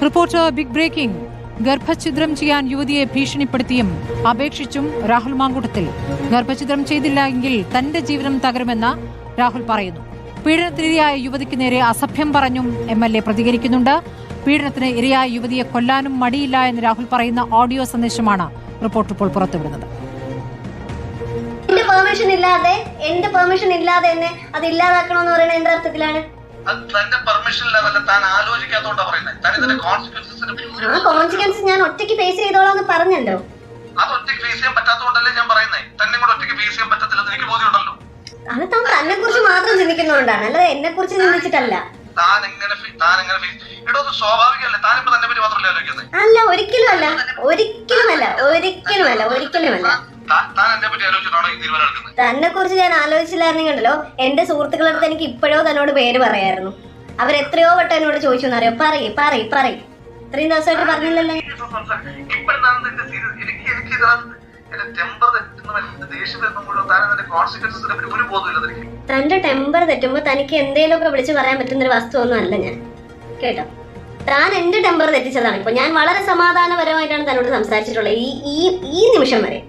Reporter big breaking. ഗർഭഛിദ്രം ചെയ്യാൻ യുവതിയെ ഭീഷണിപ്പെടുത്തിയും അപേക്ഷിച്ചും രാഹുൽ മാങ്കൂട്ടത്തിൽ. ഗർഭഛിദ്രം ചെയ്തില്ല എങ്കിൽ തന്റെ ജീവിതം തകരുമെന്ന് രാഹുൽ പറയുന്നു. പീഡനത്തിനിരയായ യുവതിക്ക് നേരെ അസഭ്യം പറഞ്ഞും MLA പ്രതികരിക്കുന്നുണ്ട്. പീഡനത്തിന് ഇരയായ യുവതിയെ കൊല്ലാനും മടിയില്ല എന്ന് രാഹുൽ പറയുന്ന ഓഡിയോ സന്ദേശമാണ് റിപ്പോർട്ട് ഇപ്പോൾ പുറത്തുവിടുന്നത്. എന്റെ പെർമിഷൻ ഇല്ലാതെ എന്നെ അത് ഇല്ലാതാക്കണമെന്ന് പറയുന്നത് എന്റെ അർത്ഥത്തിലാണ്. ആ കോൺസിക്വൻസ് ഞാൻ ഒറ്റയ്ക്ക് ഫേസ് ചെയ്തോളാം എന്ന് പറഞ്ഞല്ലോ. അത് താൻ തന്നെ കുറിച്ച് മാത്രം ചിന്തിക്കുന്നതുകൊണ്ടാണ്, അല്ലാതെ എന്നെ കുറിച്ച് ചിന്തിച്ചിട്ടല്ല. അല്ല, ഒരിക്കലുമല്ല. തന്നെ കുറിച്ച് ഞാൻ ആലോചിച്ചില്ലായിരുന്നെങ്കിലോ എന്റെ സുഹൃത്തുക്കളുടെ അടുത്ത് എനിക്ക് ഇപ്പോഴോ തന്നോട് പേര് പറയായിരുന്നു. അവരെത്രയോ വട്ടം എന്നോട് ചോദിച്ചു എന്നറിയോ. പറയ് ഇത്രയും ദിവസമായിട്ട് പറഞ്ഞില്ലല്ലോ. തന്റെ ടെമ്പർ തെറ്റുമ്പോ തനിക്ക് എന്തേലുമൊക്കെ വിളിച്ച് പറയാൻ പറ്റുന്നൊരു വസ്തുവൊന്നും അല്ല ഞാൻ, കേട്ടോ. താൻ എന്റെ ടെമ്പർ തെറ്റിച്ചതാണ്. ഇപ്പൊ ഞാൻ വളരെ സമാധാനപരമായിട്ടാണ് തന്നോട് സംസാരിച്ചിട്ടുള്ളത്. ഈ നിമിഷം വരെ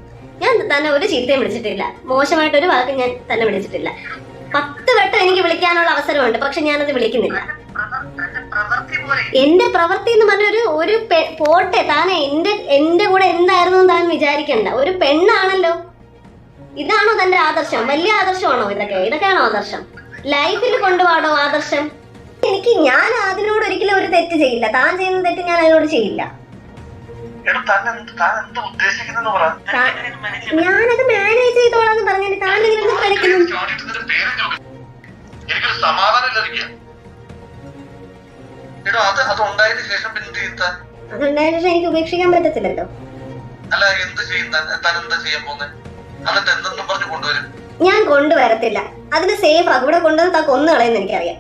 ഞാൻ തന്നെ ഒരു ചീത്തയും വിളിച്ചിട്ടില്ല, മോശമായിട്ടൊരു വാക്ക് ഞാൻ തന്നെ വിളിച്ചിട്ടില്ല. 10 വട്ടം എനിക്ക് വിളിക്കാനുള്ള അവസരമുണ്ട്, പക്ഷെ ഞാനത് വിളിക്കുന്നില്ല. എന്റെ പ്രവൃത്തി എന്ന് പറഞ്ഞ ഒരു പോട്ടെ, താൻ എന്റെ കൂടെ എന്തായിരുന്നു താൻ വിചാരിക്കണ്ട. ഒരു പെണ്ണാണല്ലോ. ഇതാണോ തന്റെ ആദർശം? വലിയ ആദർശമാണോ ഇതൊക്കെയാണോ ആദർശം? ലൈഫിൽ കൊണ്ടുപോകണോ ആദർശം? ഞാൻ അതിനോട് ഒരിക്കലും ഒരു തെറ്റ് ചെയ്യില്ല. താൻ ചെയ്യുന്ന തെറ്റ് ഞാൻ അതിനോട് ചെയ്യില്ല. ഞാനത് മാനേജ് ചെയ്തോളാന്ന് പറഞ്ഞിട്ട് താൻ ഇങ്ങനെ കളിക്കുന്നു. അതുണ്ടായതിനു ശേഷം എനിക്ക് ഉപേക്ഷിക്കാൻ പറ്റത്തില്ലല്ലോ. ഞാൻ കൊണ്ടുവരത്തില്ല. അതിന് സേഫ് ഇവിടെ കൊണ്ടുവന്ന് താ കൊന്നു കളയെന്ന് എനിക്കറിയാം.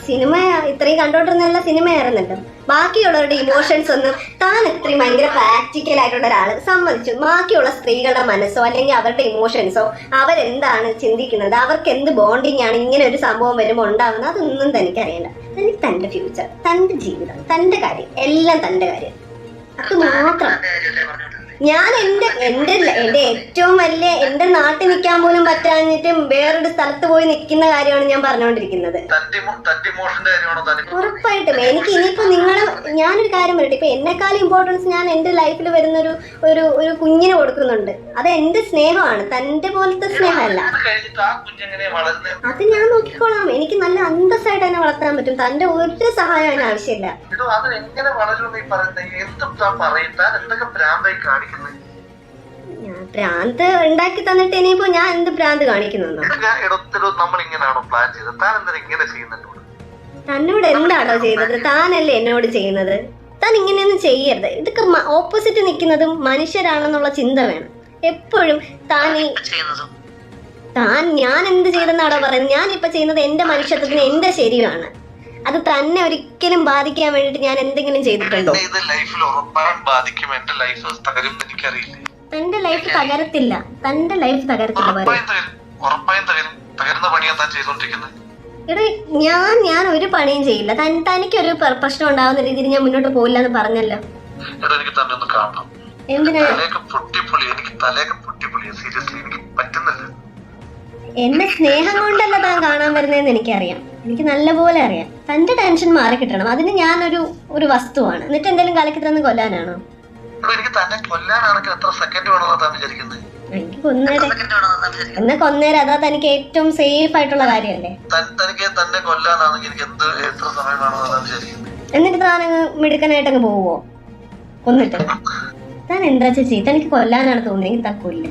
സിനിമ ഇത്രയും കണ്ടോണ്ടിരുന്ന സിനിമയായിരുന്നല്ലോ. ബാക്കിയുള്ളവരുടെ ഇമോഷൻസ് ഒന്നും താൻ ഇത്രയും ഭയങ്കര പ്രാക്ടിക്കൽ ആയിട്ടുള്ള ഒരാള് സമ്മതിച്ചു. ബാക്കിയുള്ള സ്ത്രീകളുടെ മനസ്സോ അല്ലെങ്കിൽ അവരുടെ ഇമോഷൻസോ അവരെന്താണ് ചിന്തിക്കുന്നത്, അവർക്ക് എന്ത് ബോണ്ടിങ് ആണ് ഇങ്ങനെ ഒരു സംഭവം വരുമ്പോൾ ഉണ്ടാകുന്നത്, അതൊന്നും തനിക്കറിയില്ല. തനിക്ക് തന്റെ ഫ്യൂച്ചർ, തന്റെ ജീവിതം, തന്റെ കാര്യം, എല്ലാം തന്റെ കാര്യം. അത് മാത്രം. ഞാൻ എന്റെ ഏറ്റവും വലിയ എന്റെ നാട്ടിൽ നിൽക്കാൻ പോലും പറ്റാഞ്ഞിട്ട് വേറൊരു സ്ഥലത്ത് പോയി നിൽക്കുന്ന കാര്യമാണ് ഞാൻ പറഞ്ഞുകൊണ്ടിരിക്കുന്നത്. ഉറപ്പായിട്ടും എനിക്ക് ഇനിയിപ്പോ ഞാനൊരു കാര്യം പറയട്ടെ. ഇപ്പൊ എന്നെക്കാളും ഇമ്പോർട്ടൻസ് ഞാൻ എന്റെ ലൈഫിൽ വരുന്ന ഒരു കുഞ്ഞിന് കൊടുക്കുന്നുണ്ട്. അത് എന്റെ സ്നേഹമാണ്, തന്റെ പോലത്തെ സ്നേഹമല്ല. അത് ഞാൻ നോക്കിക്കോളാം. എനിക്ക് നല്ല അന്തസ്സായിട്ട് തന്നെ വളർത്താൻ പറ്റും. തന്റെ ഒരു സഹായം അതിന് ആവശ്യമില്ല. ഭ്രാന്ത് ഉണ്ടാക്കി തന്നിട്ട് ഇനിയിപ്പോ ഞാൻ എന്ത് ഭ്രാന്ത് കാണിക്കുന്നു? തന്നോട് എന്താണോ ചെയ്തത്? താനല്ലേ എന്നോട് ചെയ്യുന്നത്. താൻ ഇങ്ങനെയൊന്നും ചെയ്യരുത്. ഇതൊക്കെ ഓപ്പോസിറ്റ് നിൽക്കുന്നതും മനുഷ്യരാണെന്നുള്ള ചിന്ത വേണം എപ്പോഴും. ഞാൻ എന്ത് ചെയ്തെന്നാണോ പറയുന്നത്? ഞാൻ ഇപ്പൊ ചെയ്യുന്നത് എന്റെ മനുഷ്യത്വത്തിന് എന്റെ ശരിയാണ്. അത് തന്നെ ഒരിക്കലും ബാധിക്കാൻ വേണ്ടിട്ട് ഞാൻ എന്തെങ്കിലും ചെയ്തിട്ടുണ്ടോ? തന്റെ ലൈഫ് തകരത്തില്ല. ഞാൻ ഒരു പണിയും ചെയ്യില്ല. തനിക്കൊരു പ്രശ്നം ഉണ്ടാവുന്ന രീതിയിൽ ഞാൻ മുന്നോട്ട് പോയില്ല എന്ന് പറഞ്ഞല്ലോ. എന്തിനാ എന്നെ സ്നേഹം കൊണ്ടല്ല താൻ കാണാൻ വരുന്നതെന്ന് എനിക്കറിയാം. എനിക്ക് നല്ലപോലെ അറിയാം. തന്റെ ടെൻഷൻ മാറി കിട്ടണം. അതിന് ഞാനൊരു വസ്തുവാണ്. എന്നിട്ട് എന്തെങ്കിലും കളിക്ക് തന്ന് കൊല്ലാനാണോ? എനിക്ക് കൊന്നേരം അതാ തനിക്ക് ഏറ്റവും സേഫ് ആയിട്ടുള്ള കാര്യമല്ലേ? എന്നിട്ട് താനങ്ങ് മിടുക്കനായിട്ടങ്ങ് പോവോ കൊന്നിട്ട്? താൻ എന്താ ചെയ്ത്? തനിക്ക് കൊല്ലാനാണ് തോന്നിയെങ്കിൽ താൻ കൊല്ല്.